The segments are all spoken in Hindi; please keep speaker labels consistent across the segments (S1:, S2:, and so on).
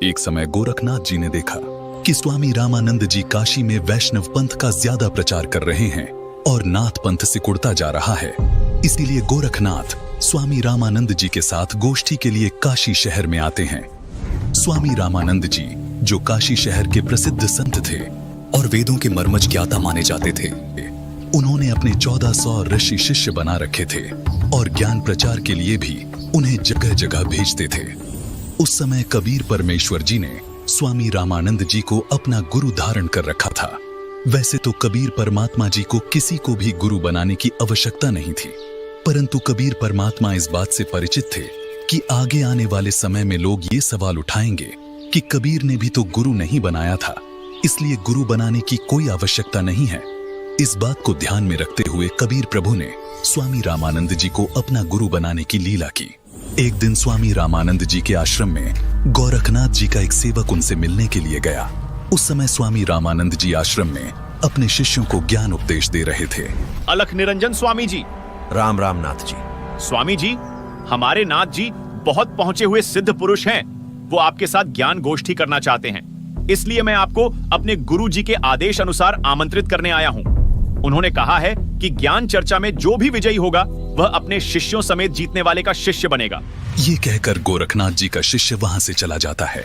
S1: एक समय गोरखनाथ जी ने देखा कि स्वामी रामानंद जी काशी में वैष्णव पंथ का ज्यादा प्रचार कर रहे हैं और नाथ पंथ सिकुड़ता जा रहा है। इसीलिए गोरखनाथ स्वामी रामानंद जी के साथ गोष्ठी के लिए काशी शहर में आते हैं। स्वामी रामानंद जी, जो काशी शहर के प्रसिद्ध संत थे और वेदों के मर्मज्ञ ज्ञाता माने जाते थे, उन्होंने अपने 1400 ऋषि शिष्य बना रखे थे और ज्ञान प्रचार के लिए भी उन्हें जगह जगह भेजते थे। उस समय कबीर परमेश्वर जी ने स्वामी रामानंद जी को अपना गुरु धारण कर रखा था। वैसे तो कबीर परमात्मा जी को किसी को भी गुरु बनाने की आवश्यकता नहीं थी, परंतु कबीर परमात्मा इस बात से परिचित थे कि आगे आने वाले समय में लोग ये सवाल उठाएंगे कि कबीर ने भी तो गुरु नहीं बनाया था, इसलिए गुरु बनाने की कोई आवश्यकता नहीं है। इस बात को ध्यान में रखते हुए कबीर प्रभु ने स्वामी रामानंद जी को अपना गुरु बनाने की लीला की। एक दिन स्वामी रामानंद जी के आश्रम में गोरखनाथ जी का एक सेवक उनसे मिलने के लिए गया। उस समय स्वामी रामानंद जी आश्रम में अपने शिष्यों को ज्ञान उपदेश दे रहे थे।
S2: अलख निरंजन स्वामी जी।
S3: राम राम नाथ जी।
S2: स्वामी जी, हमारे नाथ जी बहुत पहुंचे हुए सिद्ध पुरुष हैं। वो आपके साथ ज्ञान गोष्ठी करना चाहते हैं, इसलिए मैं आपको अपने गुरु जी के आदेश अनुसार आमंत्रित करने आया हूँ। उन्होंने कहा है कि ज्ञान चर्चा में जो भी विजयी होगा वह अपने शिष्यों समेत जीतने वाले का शिष्य बनेगा।
S1: ये कहकर गोरखनाथ जी का शिष्य वहां से चला जाता है।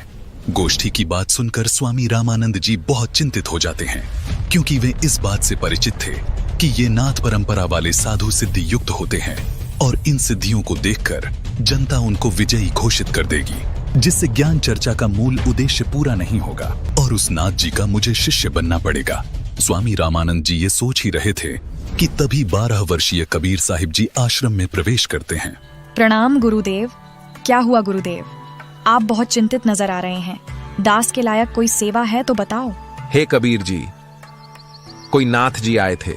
S1: गोष्ठी की बात सुनकर स्वामी रामानंद जी बहुत चिंतित हो जाते हैं, क्योंकि वे इस बात से परिचित थे कि ये नाथ परंपरा वाले साधु सिद्धि युक्त होते हैं और इन सिद्धियों को देखकर जनता उनको विजयी घोषित कर देगी, जिससे ज्ञान चर्चा का मूल उद्देश्य पूरा नहीं होगा और उस नाथ जी का मुझे शिष्य बनना पड़ेगा। स्वामी रामानंद जी ये सोच ही रहे थे कि तभी 12 वर्षीय कबीर साहिब जी आश्रम में प्रवेश करते हैं।
S4: प्रणाम गुरुदेव। क्या हुआ गुरुदेव, आप बहुत चिंतित नजर आ रहे हैं। दास के लायक कोई सेवा है तो बताओ।
S3: हे कबीर जी, कोई नाथ जी आए थे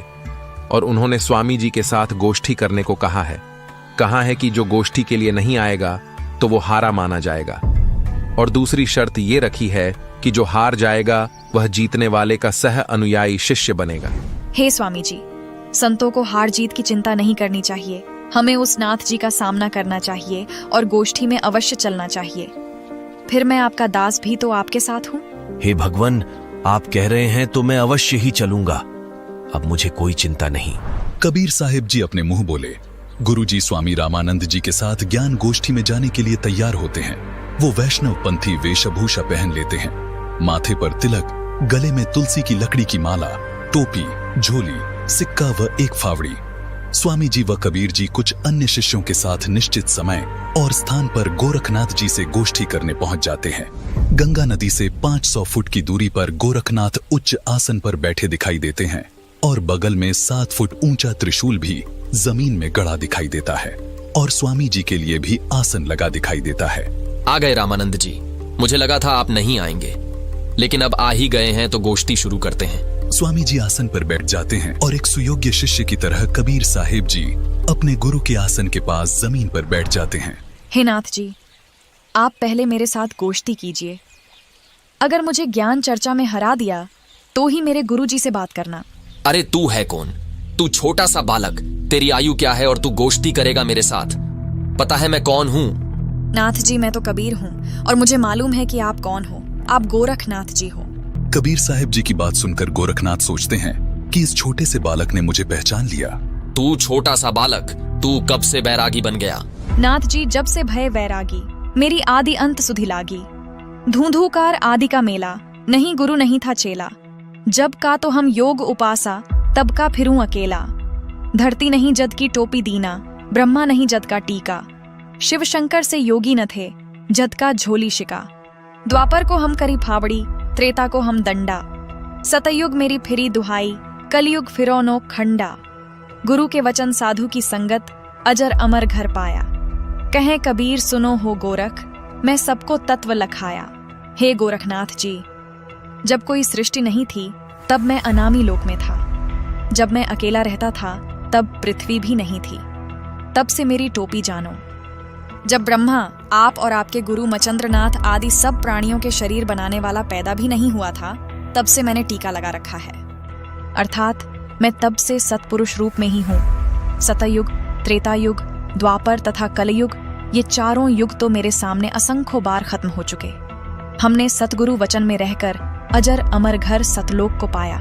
S3: और उन्होंने स्वामी जी के साथ गोष्ठी करने को कहा है कि जो गोष्ठी के लिए नहीं आएगा तो वो हारा माना जाएगा, और दूसरी शर्त ये रखी है कि जो हार जाएगा वह जीतने वाले का सह अनुयायी शिष्य बनेगा।
S4: हे स्वामी जी, संतों को हार जीत की चिंता नहीं करनी चाहिए। हमें उस नाथ जी का सामना करना चाहिए और गोष्ठी में अवश्य चलना चाहिए। फिर मैं आपका दास भी तो आपके साथ हूँ।
S5: हे भगवान, आप कह रहे हैं तो मैं अवश्य ही चलूंगा। अब मुझे कोई चिंता नहीं।
S1: कबीर साहिब जी अपने मुंह बोले। गुरुजी स्वामी रामानंद जी के साथ ज्ञान गोष्ठी में जाने के लिए तैयार होते हैं। वो वैष्णव पंथी वेशभूषा पहन लेते हैं, माथे पर तिलक, गले में तुलसी की लकड़ी की माला, टोपी, झोली, सिक्का व एक फावड़ी। स्वामी जी व कबीर जी कुछ अन्य शिष्यों के साथ निश्चित समय और स्थान पर गोरखनाथ जी से गोष्ठी करने पहुंच जाते हैं। गंगा नदी से 500 फुट की दूरी पर गोरखनाथ उच्च आसन पर बैठे दिखाई देते हैं और बगल में 7 फुट ऊंचा त्रिशूल भी जमीन में गड़ा दिखाई देता है और स्वामी जी के लिए भी आसन लगा दिखाई देता है।
S6: आ गए रामानंद जी। मुझे लगा था आप नहीं आएंगे, लेकिन अब आ ही गए हैं तो गोष्ठी शुरू करते हैं।
S1: स्वामी जी आसन पर बैठ जाते हैं और एक सुयोग्य शिष्य की तरह कबीर साहिब जी अपने गुरु के आसन के पास जमीन पर बैठ जाते हैं।
S4: हे नाथ जी, आप पहले मेरे साथ गोष्ठी कीजिए। अगर मुझे ज्ञान चर्चा में हरा दिया तो ही मेरे गुरु जी से बात करना।
S6: अरे तू है कौन? तू छोटा सा बालक, तेरी आयु क्या है और तू गोष्ठी करेगा मेरे साथ? पता है मैं कौन हूँ?
S4: नाथ जी, मैं तो कबीर हूँ और मुझे मालूम है कि आप कौन हो। आप गोरखनाथ जी हो।
S1: कबीर साहिब जी की बात सुनकर गोरखनाथ सोचते हैं कि इस छोटे से बालक ने मुझे पहचान लिया।
S6: तू छोटा सा बालक, तू कब से बैरागी बन गया?
S4: नाथ जी, जब से भय वैरागी, मेरी आदि अंत सुधि लागी। धूंधूकार आदि का मेला, नहीं गुरु नहीं था चेला। जब का तो हम योग उपासा, तब का फिरूं अकेला। धरती नहीं जद की टोपी दीना, ब्रह्मा नहीं जद का टीका। शिव शंकर से योगी न थे, जद का झोली शिका। द्वापर को हम करी फावड़ी, त्रेता को हम दंडा। सतयुग मेरी फिरी दुहाई, कलयुग फिरो नो खंडा। गुरु के वचन साधु की संगत, अजर अमर घर पाया। कहें कबीर सुनो हो गोरख, मैं सबको तत्व लखाया। हे गोरखनाथ जी, जब कोई सृष्टि नहीं थी तब मैं अनामी लोक में था। जब मैं अकेला रहता था तब पृथ्वी भी नहीं थी। तब से मेरी टोपी जानो। जब ब्रह्मा, आप और आपके गुरु मचंद्रनाथ आदि सब प्राणियों के शरीर बनाने वाला पैदा भी नहीं हुआ था, तब से मैंने टीका लगा रखा है। अर्थात मैं तब से सत्पुरुष रूप में ही हूँ। सतयुग, त्रेतायुग, द्वापर तथा कलयुग, ये चारों युग तो मेरे सामने असंख्य बार खत्म हो चुके। हमने सतगुरु वचन में रहकर अजर अमर घर सतलोक को पाया।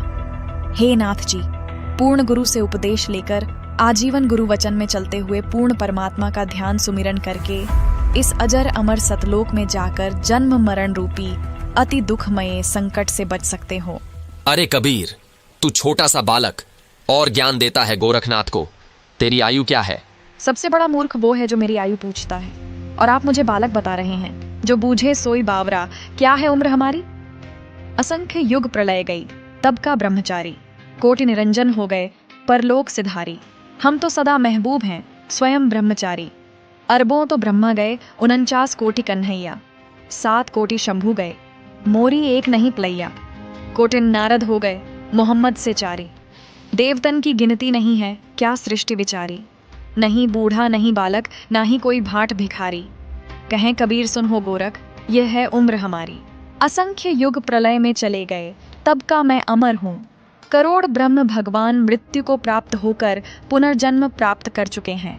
S4: हे नाथ जी, पूर्ण गुरु से उपदेश लेकर आजीवन गुरु वचन में चलते हुए पूर्ण परमात्मा का ध्यान सुमिरन करके इस अजर अमर सतलोक में जाकर जन्म मरण रूपी अति दुखमय संकट से बच सकते हो।
S6: अरे कबीर, तू छोटा सा बालक और ज्ञान देता है गोरखनाथ को। तेरी आयु क्या है?
S4: सबसे बड़ा मूर्ख वो है जो मेरी आयु पूछता है, और आप मुझे बालक बता रहे हैं। जो बूझे सोई बावरा, क्या है उम्र हमारी? असंख्य युग प्रलय गई, तब का ब्रह्मचारी। कोटि निरंजन हो गए, परलोक सिधारी। हम तो सदा महबूब हैं, स्वयं ब्रह्मचारी। अरबों तो ब्रह्मा गए, 49 कोटि कन्हैया। 7 कोटि शंभू गए, मोरी एक नहीं प्लैया। कोटिन नारद हो गए, मोहम्मद से चारी। देवतन की गिनती नहीं है, क्या सृष्टि विचारी। नहीं बूढ़ा नहीं बालक, ना ही कोई भाट भिखारी। कहें कबीर सुन हो गोरख, यह है उम्र हमारी। असंख्य युग प्रलय में चले गए, तब का मैं अमर हूँ। करोड़ ब्रह्म भगवान मृत्यु को प्राप्त होकर पुनर्जन्म प्राप्त कर चुके हैं।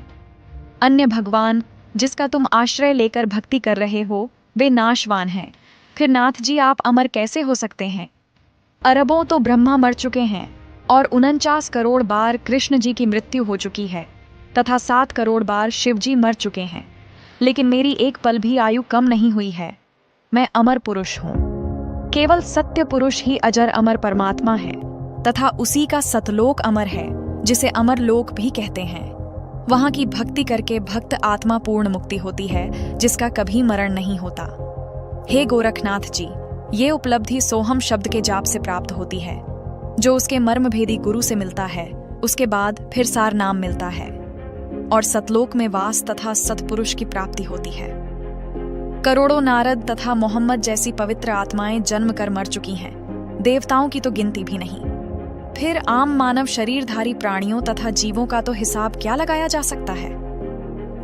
S4: अन्य भगवान जिसका तुम आश्रय लेकर भक्ति कर रहे हो, वे नाशवान हैं। फिर नाथ जी आप अमर कैसे हो सकते हैं? अरबों तो ब्रह्मा मर चुके हैं, और 49 करोड़ बार कृष्ण जी की मृत्यु हो चुकी है, तथा 7 करोड़ बार शिव जी मर चुके हैं। लेकिन मेरी एक पल भी आयु कम नहीं हुई है। मैं अमर पुरुष हूँ। केवल सत्य पुरुष ही अजर अमर परमात्मा है, तथा उसी का सतलोक अमर है, जिसे अमर लोक भी कहते हैं। वहां की भक्ति करके भक्त आत्मा पूर्ण मुक्ति होती है, जिसका कभी मरण नहीं होता। हे गोरखनाथ जी, ये उपलब्धि सोहम शब्द के जाप से प्राप्त होती है, जो उसके मर्म भेदी गुरु से मिलता है। उसके बाद फिर सार नाम मिलता है, और सतलोक में वास तथा सतपुरुष की प्राप्ति होती है। करोड़ों नारद तथा मोहम्मद जैसी पवित्र आत्माएं जन्म कर मर चुकी हैं, देवताओं की तो गिनती भी नहीं। फिर आम मानव शरीरधारी प्राणियों तथा जीवों का तो हिसाब क्या लगाया जा सकता है।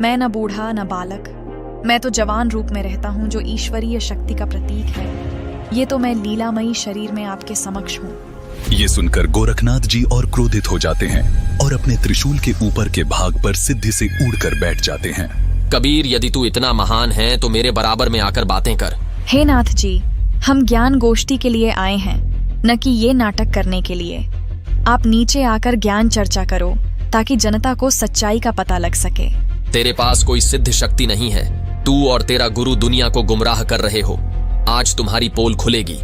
S4: मैं न बूढ़ा न बालक, मैं तो जवान रूप में रहता हूँ, जो ईश्वरीय शक्ति का प्रतीक है। ये तो मैं लीलामयी शरीर में आपके समक्ष हूँ।
S1: ये सुनकर गोरखनाथ जी और क्रोधित हो जाते हैं और अपने त्रिशूल के ऊपर के भाग पर सिद्धि से उड़कर बैठ जाते हैं।
S6: कबीर, यदि तू इतना महान है तो मेरे बराबर में आकर बातें कर।
S4: हे नाथ जी, हम ज्ञान गोष्ठी के लिए आए हैं, न कि ये नाटक करने के लिए। आप नीचे आकर ज्ञान चर्चा करो, ताकि जनता को सच्चाई का पता लग सके।
S6: तेरे पास कोई सिद्ध शक्ति नहीं है। तू और तेरा गुरु दुनिया को गुमराह कर रहे हो। आज तुम्हारी पोल खुलेगी।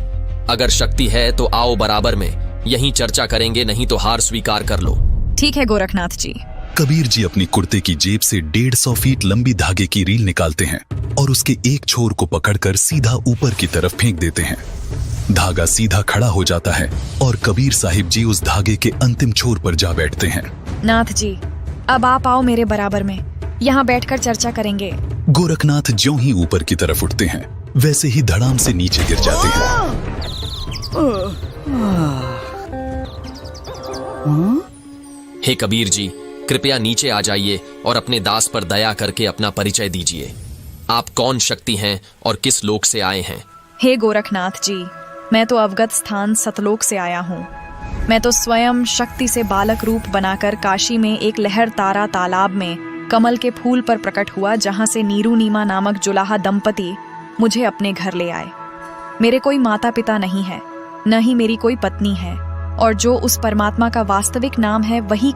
S6: अगर शक्ति है तो आओ बराबर में, यहीं चर्चा करेंगे, नहीं तो हार स्वीकार कर लो।
S4: ठीक है गोरखनाथ जी।
S1: कबीर जी अपनी कुर्ते की जेब से 150 फीट लंबी धागे की रील निकालते हैं और उसके एक छोर को पकड़कर सीधा ऊपर की तरफ फेंक देते हैं। धागा सीधा खड़ा हो जाता है और कबीर साहिब जी उस धागे के अंतिम छोर पर जा बैठते हैं।
S4: नाथ जी, अब आप आओ मेरे बराबर में, यहाँ बैठकर चर्चा करेंगे।
S1: गोरखनाथ ज्यों ही ऊपर की तरफ उठते हैं, वैसे ही धड़ाम से नीचे गिर जाते हैं।
S6: हे कबीर जी, कृपया नीचे आ जाइए और अपने दास पर दया करके अपना परिचय दीजिए। आप कौन शक्ति हैं और किस लोक से आए हैं?
S4: हे गोरखनाथ जी, मैं तो अवगत स्थान सतलोक से आया हूँ। मैं तो स्वयं शक्ति से बालक रूप बनाकर काशी में एक लहर तारा तालाब में कमल के फूल पर प्रकट हुआ, जहाँ से नीरू नीमा नामक जुलाहा दंपति मुझे अपने घर ले आए। मेरे कोई माता पिता नहीं है, न ही मेरी कोई पत्नी है, और जो उस परमात्मा का वास्तविक नाम है वही